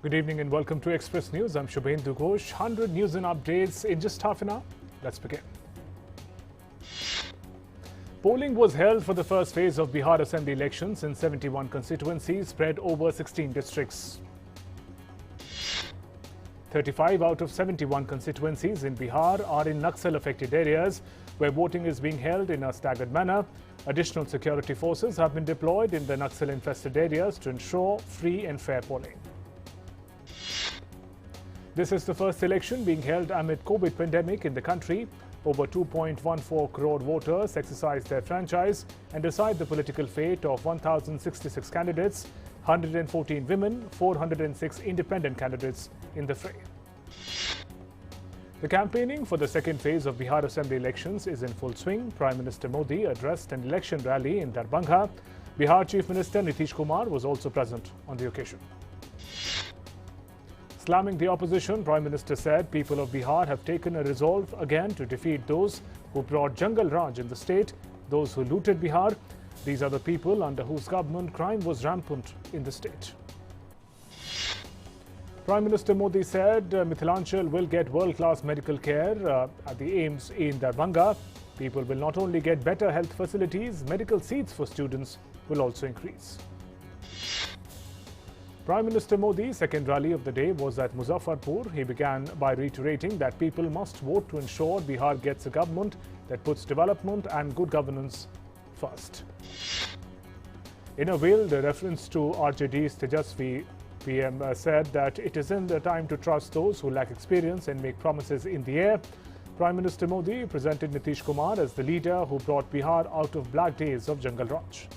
Good evening and welcome to Express News. I'm Shubhendu Ghosh. 100 news and updates in just half an hour. Let's begin. Polling was held for the first phase of Bihar Assembly elections in 71 constituencies spread over 16 districts. 35 out of 71 constituencies in Bihar are in Naxal-affected areas where voting is being held in a staggered manner. Additional security forces have been deployed in the Naxal-infested areas to ensure free and fair polling. This is the first election being held amid COVID pandemic in the country. Over 2.14 crore voters exercise their franchise and decide the political fate of 1,066 candidates, 114 women, 406 independent candidates in the fray. The campaigning for the second phase of Bihar Assembly elections is in full swing. Prime Minister Modi addressed an election rally in Darbhanga. Bihar Chief Minister Nitish Kumar was also present on the occasion. Slamming the opposition, Prime Minister said people of Bihar have taken a resolve again to defeat those who brought Jungle Raj in the state, those who looted Bihar. These are the people under whose government crime was rampant in the state. Prime Minister Modi said Mithilanchal will get world-class medical care at the AIIMS in Darbhanga. People will not only get better health facilities, medical seats for students will also increase. Prime Minister Modi's second rally of the day was at Muzaffarpur. He began by reiterating that people must vote to ensure Bihar gets a government that puts development and good governance first. In a veiled reference to RJD's Tejasvi, PM said that it isn't the time to trust those who lack experience and make promises in the air. Prime Minister Modi presented Nitish Kumar as the leader who brought Bihar out of black days of Jungle Raj.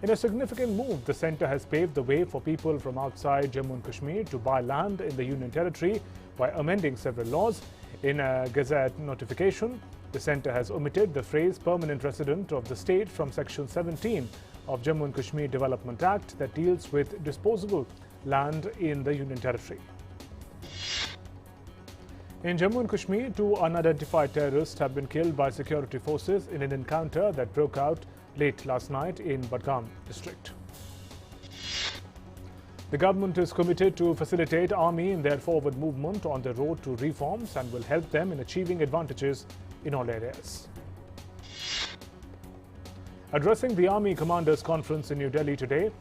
In a significant move, the centre has paved the way for people from outside Jammu and Kashmir to buy land in the Union Territory by amending several laws. In a Gazette notification, the centre has omitted the phrase permanent resident of the state from Section 17 of Jammu and Kashmir Development Act that deals with disposable land in the Union Territory. In Jammu and Kashmir, two unidentified terrorists have been killed by security forces in an encounter that broke out late last night in Budgam district. The government is committed to facilitate army in their forward movement on the road to reforms and will help them in achieving advantages in all areas. Addressing the Army Commanders Conference in New Delhi today, it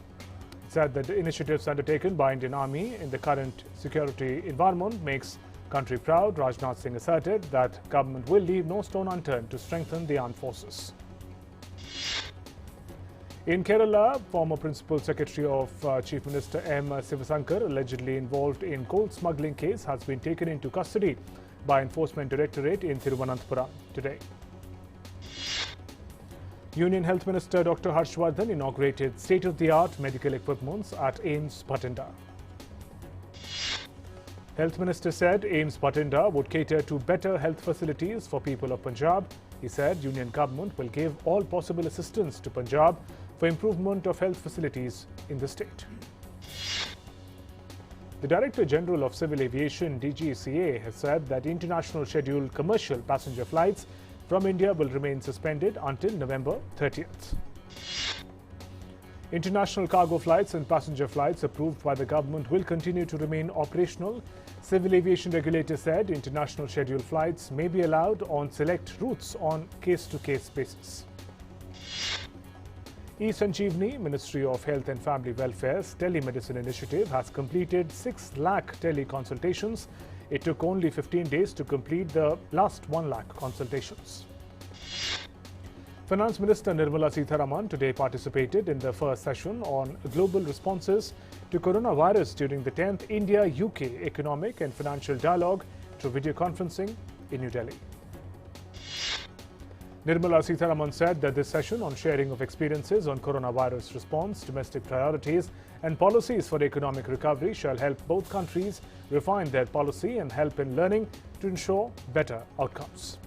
said that the initiatives undertaken by Indian Army in the current security environment makes country proud. Rajnath Singh asserted that government will leave no stone unturned to strengthen the armed forces. In Kerala, former Principal Secretary of Chief Minister M. Sivasankar, allegedly involved in gold smuggling case, has been taken into custody by Enforcement Directorate in Thiruvananthapuram today. Union Health Minister Dr. Harshvardhan inaugurated state-of-the-art medical equipments at AIIMS Bhatinda. Health Minister said AIIMS Bhatinda would cater to better health facilities for people of Punjab. He said Union government will give all possible assistance to Punjab for improvement of health facilities in the state. The Director General of Civil Aviation DGCA has said that international scheduled commercial passenger flights from India will remain suspended until November 30th. International cargo flights and passenger flights approved by the government will continue to remain operational. Civil Aviation Regulator said international scheduled flights may be allowed on select routes on case-to-case basis. E-Sanjeevani, Ministry of Health and Family Welfare's telemedicine initiative has completed 6 lakh teleconsultations. It took only 15 days to complete the last 1 lakh consultations. Finance Minister Nirmala Sitharaman today participated in the first session on global responses to coronavirus during the 10th India-UK Economic and Financial Dialogue through video conferencing in New Delhi. Nirmala Sitharaman said that this session on sharing of experiences on coronavirus response, domestic priorities and policies for economic recovery shall help both countries refine their policy and help in learning to ensure better outcomes.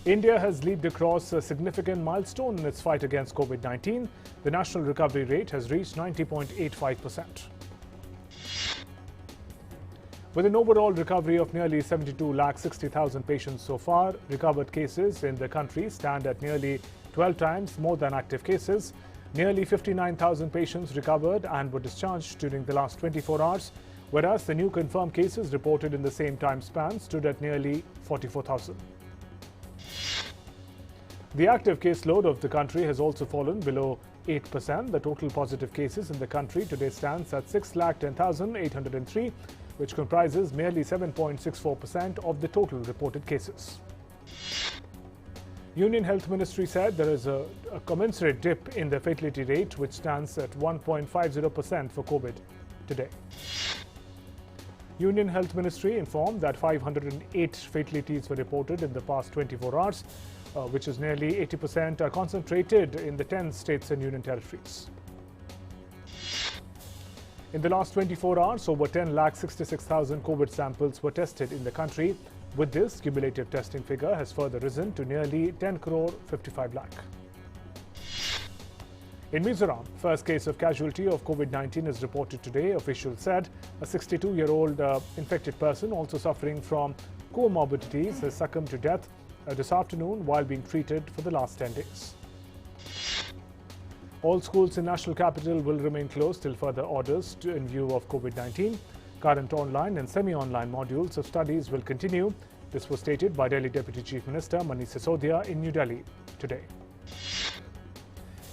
India has leaped across a significant milestone in its fight against COVID-19. The national recovery rate has reached 90.85%. With an overall recovery of nearly 72,60,000 patients so far, recovered cases in the country stand at nearly 12 times more than active cases. Nearly 59,000 patients recovered and were discharged during the last 24 hours, whereas the new confirmed cases reported in the same time span stood at nearly 44,000. The active caseload of the country has also fallen below 8%. The total positive cases in the country today stands at 610,803, which comprises merely 7.64% of the total reported cases. Union Health Ministry said there is a commensurate dip in the fatality rate, which stands at 1.50% for COVID today. Union Health Ministry informed that 508 fatalities were reported in the past 24 hours, which is nearly 80% are concentrated in the 10 states and union territories. In the last 24 hours, over 10,66,000 COVID samples were tested in the country. With this, cumulative testing figure has further risen to nearly 10 crore 55 lakh. In Mizoram, first case of casualty of COVID-19 is reported today. Officials said a 62-year-old infected person also suffering from comorbidities has succumbed to death this afternoon while being treated for the last 10 days. All schools in National Capital will remain closed till further orders in view of COVID-19. Current online and semi-online modules of studies will continue. This was stated by Delhi Deputy Chief Minister Manish Sisodia in New Delhi today.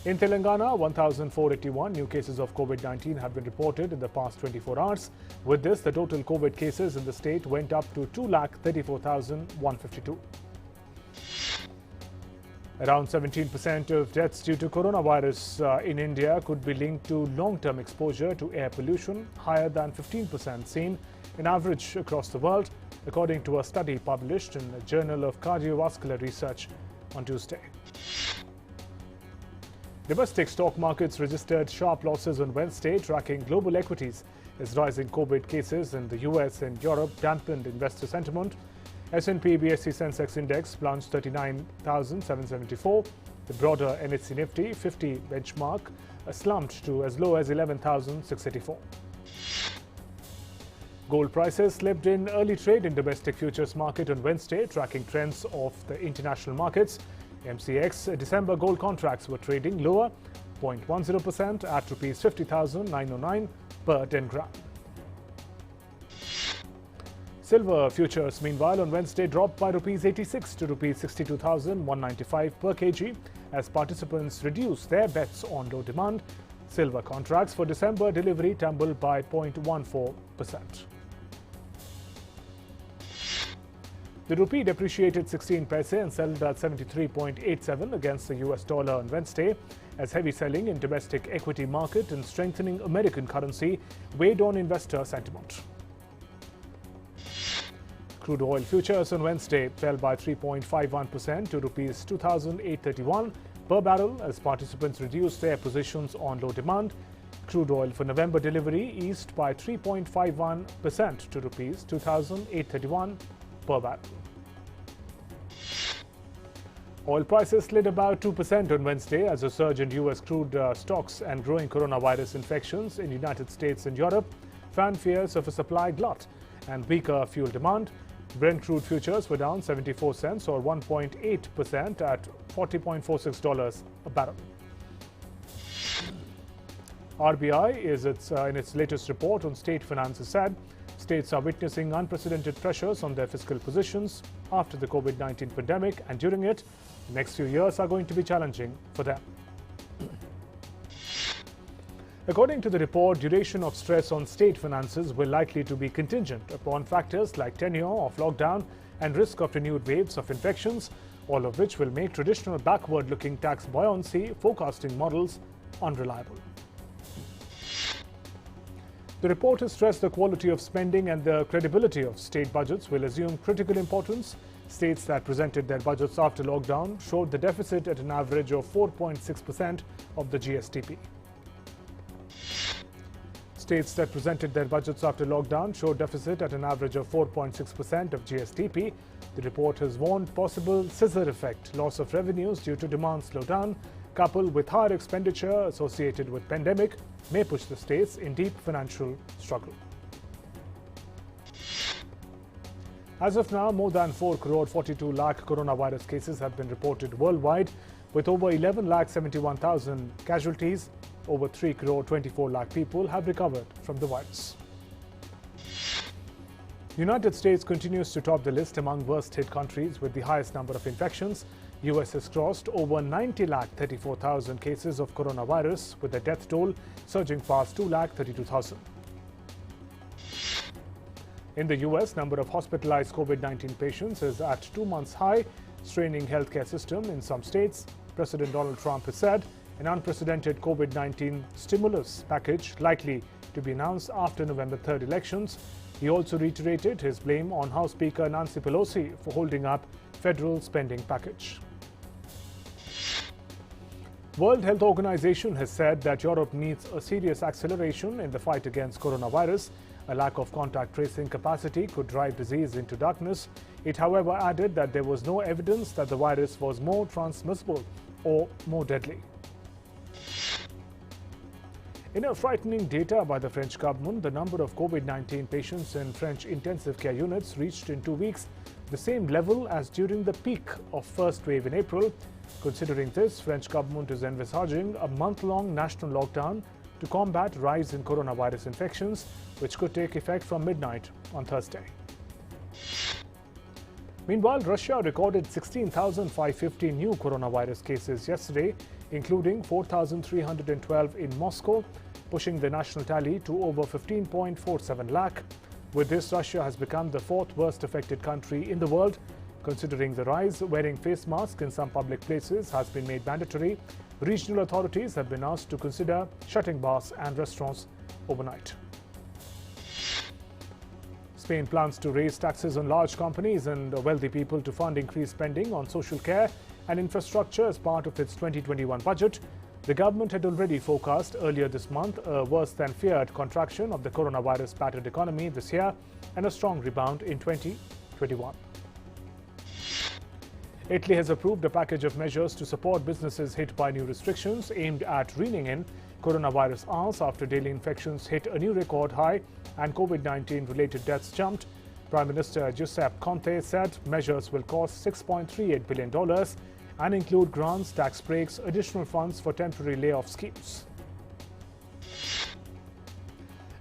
In Telangana, 1,481 new cases of COVID-19 have been reported in the past 24 hours. With this, the total COVID cases in the state went up to 2,34,152. Around 17% of deaths due to coronavirus in India could be linked to long-term exposure to air pollution, higher than 15% seen in average across the world, according to a study published in the Journal of Cardiovascular Research on Tuesday. Domestic stock markets registered sharp losses on Wednesday, tracking global equities as rising COVID cases in the US and Europe dampened investor sentiment. S&P BSE Sensex Index plunged 39,774. The broader NSE Nifty 50 benchmark slumped to as low as 11,684. Gold prices slipped in early trade in domestic futures market on Wednesday, tracking trends of the international markets. MCX December gold contracts were trading lower, 0.10% at Rs 50,909 per 10 gram. Silver futures, meanwhile, on Wednesday dropped by Rs 86 to Rs 62,195 per kg as participants reduced their bets on low demand. Silver contracts for December delivery tumbled by 0.14%. The rupee depreciated 16 paise and settled at 73.87 against the US dollar on Wednesday, as heavy selling in domestic equity market and strengthening American currency weighed on investor sentiment. Crude oil futures on Wednesday fell by 3.51% to Rs 2,831 per barrel as participants reduced their positions on low demand. Crude oil for November delivery eased by 3.51% to Rs 2,831 per barrel. Oil prices slid about 2% on Wednesday as a surge in US crude stocks and growing coronavirus infections in the United States and Europe fanned fears of a supply glut and weaker fuel demand. Brent crude futures were down 74 cents or 1.8% at $40.46 a barrel. RBI is in its latest report on state finances said states are witnessing unprecedented pressures on their fiscal positions after the COVID-19 pandemic, and during it, the next few years are going to be challenging for them. According to the report, duration of stress on state finances will likely to be contingent upon factors like tenure of lockdown and risk of renewed waves of infections, all of which will make traditional backward-looking tax buoyancy forecasting models unreliable. The report has stressed the quality of spending and the credibility of state budgets will assume critical importance. States that presented their budgets after lockdown showed the deficit at an average of 4.6% of the GSDP. States that presented their budgets after lockdown showed deficit at an average of 4.6% of GSDP. The report has warned possible scissor effect, loss of revenues due to demand slowdown, coupled with higher expenditure associated with pandemic, may push the states in deep financial struggle. As of now, more than 4 crore 42 lakh coronavirus cases have been reported worldwide. With over 11,71,000 casualties, over 3 crore 24 lakh people have recovered from the virus. United States continues to top the list among worst-hit countries with the highest number of infections. US has crossed over 90,34,000 cases of coronavirus, with the death toll surging past 2,32,000. In the US, number of hospitalized COVID-19 patients is at 2 months high, straining healthcare system in some states. President Donald Trump has said an unprecedented COVID-19 stimulus package likely to be announced after November 3rd elections. He also reiterated his blame on House Speaker Nancy Pelosi for holding up federal spending package. World Health Organization has said that Europe needs a serious acceleration in the fight against coronavirus. A lack of contact tracing capacity could drive disease into darkness. It, however, added that there was no evidence that the virus was more transmissible or more deadly. In a frightening data by the French government, the number of COVID-19 patients in French intensive care units reached in 2 weeks the same level as during the peak of first wave in April. Considering this, French government is envisaging a month-long national lockdown to combat rise in coronavirus infections, which could take effect from midnight on Thursday. Meanwhile, Russia recorded 16,550 new coronavirus cases yesterday, including 4,312 in Moscow, pushing the national tally to over 15.47 lakh. With this, Russia has become the fourth worst affected country in the world. Considering the rise, wearing face masks in some public places has been made mandatory. Regional authorities have been asked to consider shutting bars and restaurants overnight. Spain plans to raise taxes on large companies and wealthy people to fund increased spending on social care and infrastructure as part of its 2021 budget. The government had already forecast earlier this month a worse-than-feared contraction of the coronavirus-battered economy this year and a strong rebound in 2021. Italy has approved a package of measures to support businesses hit by new restrictions aimed at reining in coronavirus hours after daily infections hit a new record high and COVID-19 related deaths jumped. Prime Minister Giuseppe Conte said measures will cost $6.38 billion and include grants, tax breaks, additional funds for temporary layoff schemes.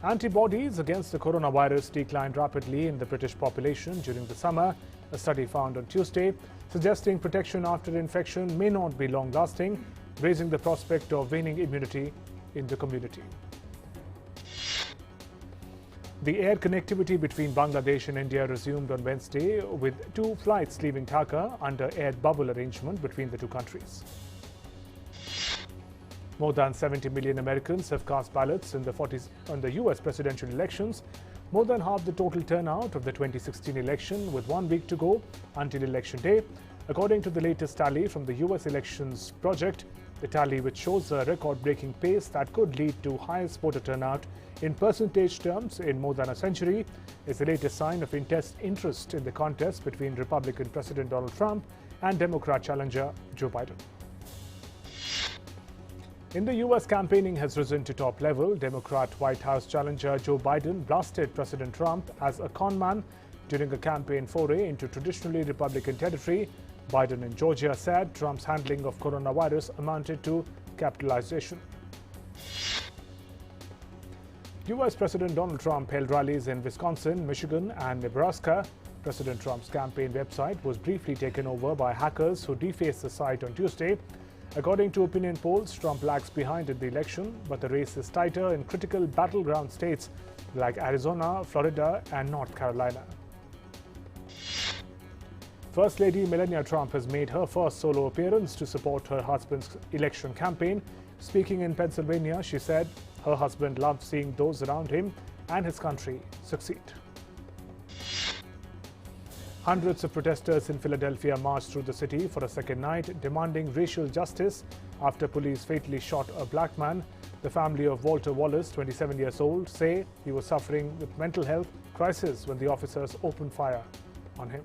Antibodies against the coronavirus declined rapidly in the British population during the summer. A study found on Tuesday suggesting protection after infection may not be long-lasting, raising the prospect of waning immunity in the community. The air connectivity between Bangladesh and India resumed on Wednesday, with 2 flights leaving Dhaka under air bubble arrangement between the two countries. More than 70 million Americans have cast ballots in the US presidential elections, more than half the total turnout of the 2016 election, with 1 week to go until Election Day. According to the latest tally from the US Elections Project, the tally, which shows a record-breaking pace that could lead to highest voter turnout in percentage terms in more than a century, is the latest sign of intense interest in the contest between Republican President Donald Trump and Democrat challenger Joe Biden. In the US, campaigning has risen to top level. Democrat White House challenger Joe Biden blasted President Trump as a conman during a campaign foray into traditionally Republican territory. Biden in Georgia said Trump's handling of coronavirus amounted to capitalization. US President Donald Trump held rallies in Wisconsin, Michigan, and Nebraska. President Trump's campaign website was briefly taken over by hackers who defaced the site on Tuesday. According to opinion polls, Trump lags behind in the election, but the race is tighter in critical battleground states like Arizona, Florida, and North Carolina. First Lady Melania Trump has made her first solo appearance to support her husband's election campaign. Speaking in Pennsylvania, she said her husband loved seeing those around him and his country succeed. Hundreds of protesters in Philadelphia marched through the city for a second night, demanding racial justice after police fatally shot a black man. The family of Walter Wallace, 27 years old, say he was suffering with mental health crisis when the officers opened fire on him.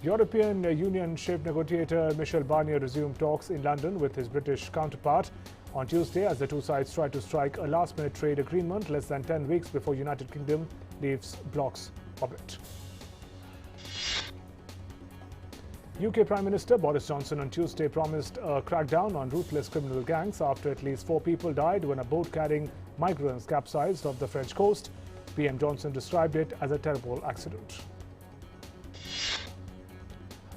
European Union chief negotiator Michel Barnier resumed talks in London with his British counterpart on Tuesday as the two sides try to strike a last-minute trade agreement less than 10 weeks before United Kingdom leaves bloc's orbit. UK Prime Minister Boris Johnson on Tuesday promised a crackdown on ruthless criminal gangs after at least 4 people died when a boat carrying migrants capsized off the French coast. PM Johnson described it as a terrible accident.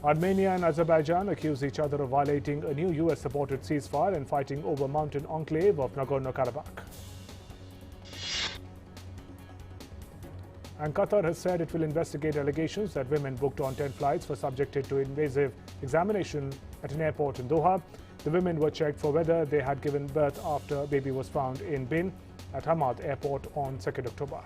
Armenia and Azerbaijan accuse each other of violating a new US-supported ceasefire and fighting over mountain enclave of Nagorno-Karabakh. And Qatar has said it will investigate allegations that women booked on 10 flights were subjected to invasive examination at an airport in Doha. The women were checked for whether they had given birth after a baby was found in bin at Hamad Airport on 2nd October.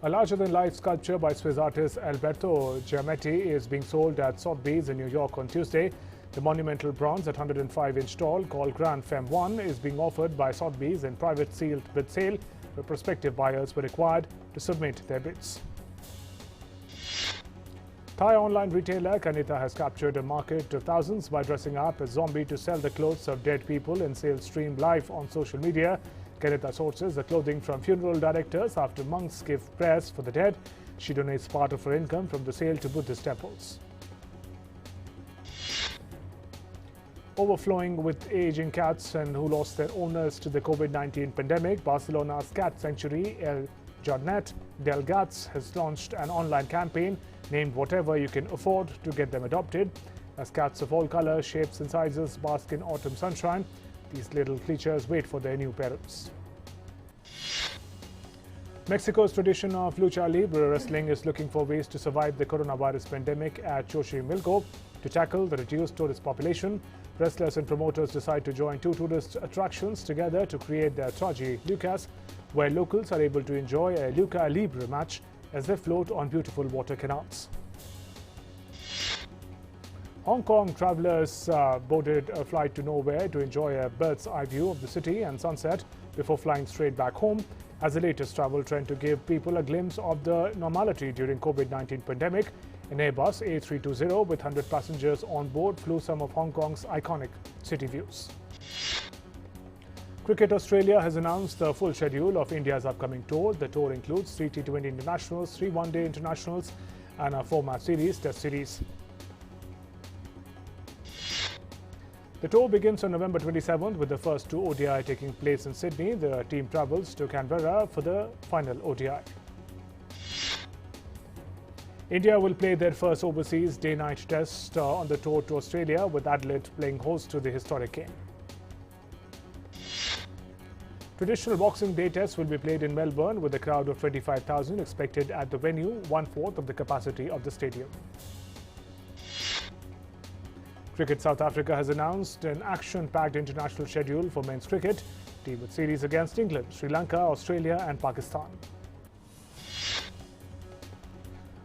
A larger-than-life sculpture by Swiss artist Alberto Giametti is being sold at Sotheby's in New York on Tuesday. The monumental bronze at 105-inch tall, called Grand Femme 1, is being offered by Sotheby's in private sealed bid sale, where prospective buyers were required to submit their bids. Thai online retailer Kanita has captured a market of thousands by dressing up as zombie to sell the clothes of dead people in sales streamed live on social media. Kanita sources the clothing from funeral directors after monks give prayers for the dead. She donates part of her income from the sale to Buddhist temples. Overflowing with aging cats and who lost their owners to the COVID-19 pandemic, Barcelona's cat sanctuary El Jardnet del Gats has launched an online campaign named Whatever You Can Afford to get them adopted. As cats of all colors, shapes and sizes bask in autumn sunshine, these little creatures wait for their new parents. Mexico's tradition of lucha libre wrestling is looking for ways to survive the coronavirus pandemic at Xochimilco. To tackle the reduced tourist population, wrestlers and promoters decide to join 2 tourist attractions together to create the Traji Lucas, where locals are able to enjoy a lucha libre match as they float on beautiful water canals. Hong Kong travellers boarded a flight to nowhere to enjoy a bird's eye view of the city and sunset before flying straight back home, as the latest travel trend to give people a glimpse of the normality during COVID-19 pandemic. An Airbus A320 with 100 passengers on board flew some of Hong Kong's iconic city views. Cricket Australia has announced the full schedule of India's upcoming tour. The tour includes 3 T20 internationals, 3 one-day internationals and a 4-match series, test series. The tour begins on November 27th with the first 2 ODI taking place in Sydney. The team travels to Canberra for the final ODI. India will play their first overseas day-night test on the tour to Australia, with Adelaide playing host to the historic game. Traditional Boxing Day test will be played in Melbourne with a crowd of 25,000 expected at the venue, 1/4 of the capacity of the stadium. Cricket South Africa has announced an action-packed international schedule for men's cricket. Team with series against England, Sri Lanka, Australia and Pakistan.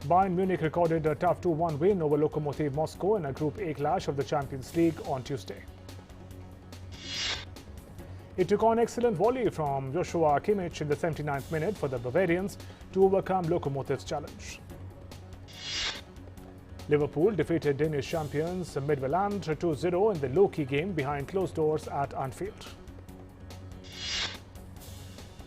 Bayern Munich recorded a tough 2-1 win over Lokomotiv Moscow in a Group A clash of the Champions League on Tuesday. It took on excellent volley from Joshua Kimmich in the 79th minute for the Bavarians to overcome Lokomotiv's challenge. Liverpool defeated Danish champions Midtjylland 2-0 in the low-key game behind closed doors at Anfield.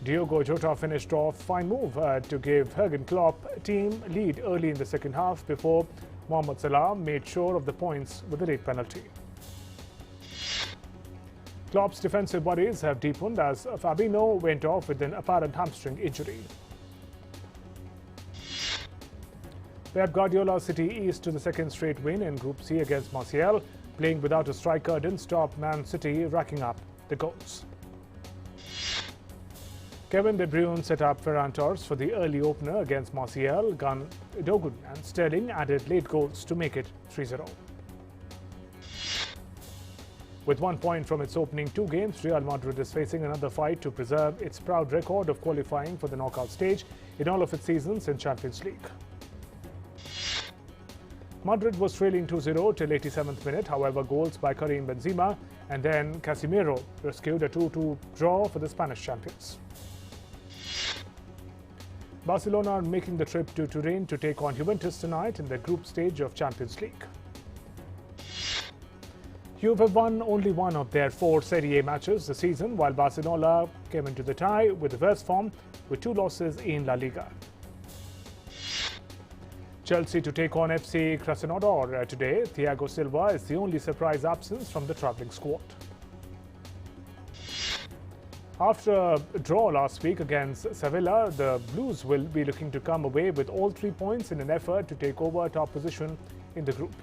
Diogo Jota finished off fine move to give Jurgen Klopp team lead early in the second half before Mohamed Salah made sure of the points with a late penalty. Klopp's defensive worries have deepened as Fabinho went off with an apparent hamstring injury. Pep Guardiola's City eased to the second straight win in Group C against Marseille. Playing without a striker didn't stop Man City racking up the goals. Kevin De Bruyne set up Ferran Torres for the early opener against Marseille. Gundogan and Sterling added late goals to make it 3-0. With 1 point from its opening 2 games, Real Madrid is facing another fight to preserve its proud record of qualifying for the knockout stage in all of its seasons in Champions League. Madrid was trailing 2-0 till 87th minute. However, goals by Karim Benzema and then Casemiro rescued a 2-2 draw for the Spanish champions. Barcelona are making the trip to Turin to take on Juventus tonight in the group stage of Champions League. Juve have won only 1 of their 4 Serie A matches this season, while Barcelona came into the tie with the worst form with 2 losses in La Liga. Chelsea to take on FC Krasnodar today. Thiago Silva is the only surprise absence from the travelling squad. After a draw last week against Sevilla, the Blues will be looking to come away with all 3 points in an effort to take over top position in the group.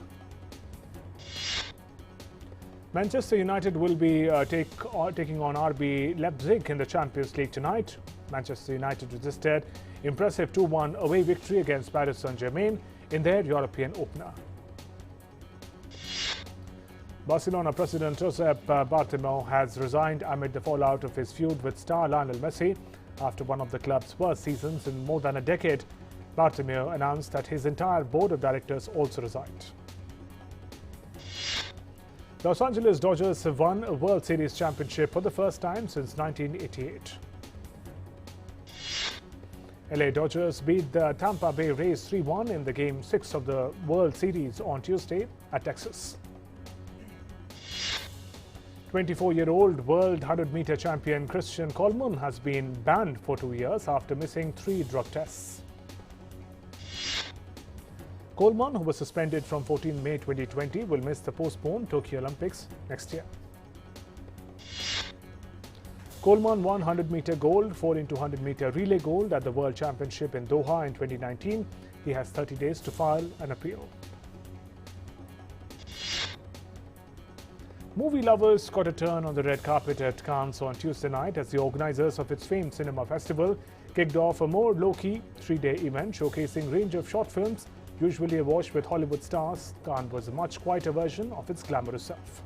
Manchester United will be taking on RB Leipzig in the Champions League tonight. Manchester United registered impressive 2-1 away victory against Paris Saint-Germain in their European opener. Barcelona president Josep Bartomeu has resigned amid the fallout of his feud with star Lionel Messi. After one of the club's worst seasons in more than a decade, Bartomeu announced that his entire board of directors also resigned. Los Angeles Dodgers have won a World Series championship for the first time since 1988. LA Dodgers beat the Tampa Bay Rays 3-1 in the Game 6 of the World Series on Tuesday at Texas. 24-year-old world 100-meter champion Christian Coleman has been banned for 2 years after missing 3 drug tests. Coleman, who was suspended from 14 May 2020, will miss the postponed Tokyo Olympics next year. Coleman won 100-meter gold, 4x100-meter relay gold at the World Championship in Doha in 2019. He has 30 days to file an appeal. Movie lovers got a turn on the red carpet at Cannes on Tuesday night as the organizers of its famed cinema festival kicked off a more low-key 3-day event showcasing a range of short films usually awash with Hollywood stars. Cannes was a much quieter version of its glamorous self.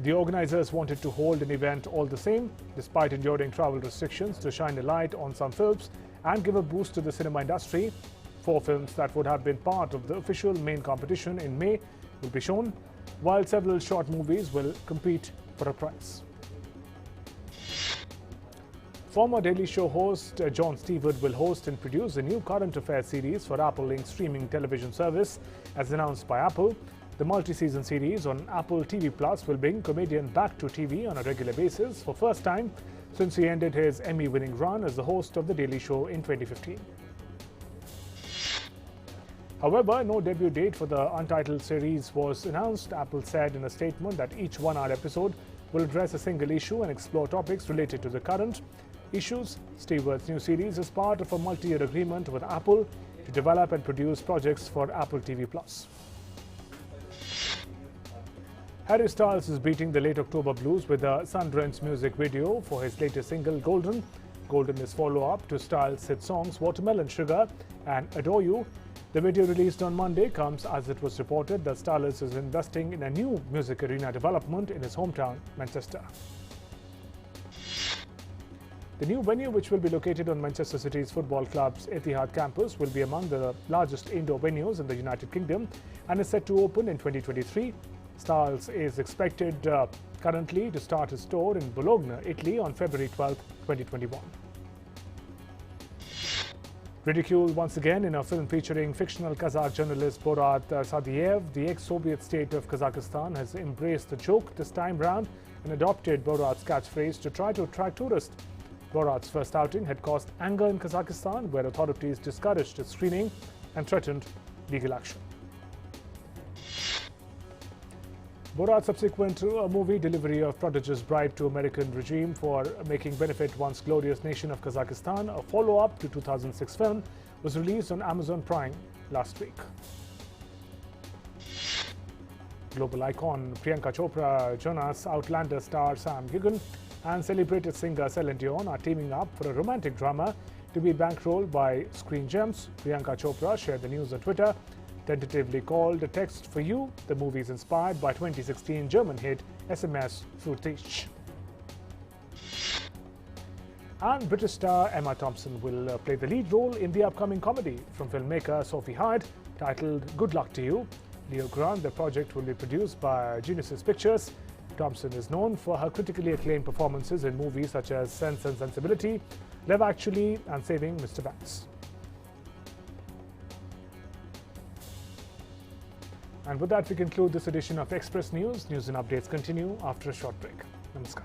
The organizers wanted to hold an event all the same, despite enduring travel restrictions, to shine a light on some films and give a boost to the cinema industry. 4 films that would have been part of the official main competition in May will be shown, while several short movies will compete for a prize. Former Daily Show host Jon Stewart will host and produce a new current affairs series for Apple Inc.'s streaming television service, as announced by Apple. The multi-season series on Apple TV Plus will bring comedian back to TV on a regular basis for first time since he ended his Emmy-winning run as the host of The Daily Show in 2015. However, no debut date for the Untitled series was announced. Apple said in a statement that each 1-hour episode will address a single issue and explore topics related to the current issues. Stewart's new series is part of a multi-year agreement with Apple to develop and produce projects for Apple TV Plus. Harry Styles is beating the late October blues with a sun-drenched music video for his latest single, Golden. Golden is follow-up to Styles' hit songs Watermelon Sugar and Adore You. The video released on Monday comes as it was reported that Styles is investing in a new music arena development in his hometown, Manchester. The new venue, which will be located on Manchester City's football club's Etihad campus, will be among the largest indoor venues in the United Kingdom and is set to open in 2023. Styles is expected currently to start his tour in Bologna, Italy on February 12, 2021. Ridiculed once again in a film featuring fictional Kazakh journalist Borat Sadiev, the ex-Soviet state of Kazakhstan has embraced the joke this time round and adopted Borat's catchphrase to try to attract tourists. Borat's first outing had caused anger in Kazakhstan, where authorities discouraged its screening and threatened legal action. Borat's subsequent movie delivery of prodigious bribe to American regime for making benefit once glorious nation of Kazakhstan, a follow-up to 2006 film, was released on Amazon Prime last week. Global icon Priyanka Chopra, Jonas Outlander star Sam Gigan, and celebrated singer Celine Dion are teaming up for a romantic drama to be bankrolled by Screen Gems. Priyanka Chopra shared the news on Twitter. Tentatively called A Text for You, the movie is inspired by 2016 German hit SMS für dich. And British star Emma Thompson will play the lead role in the upcoming comedy from filmmaker Sophie Hyde titled Good Luck to You. Leo Grant, the project will be produced by Genesis Pictures. Thompson is known for her critically acclaimed performances in movies such as Sense and Sensibility, Love Actually, and Saving Mr. Banks. And with that, we conclude this edition of Express News. News and updates continue after a short break. Namaskar.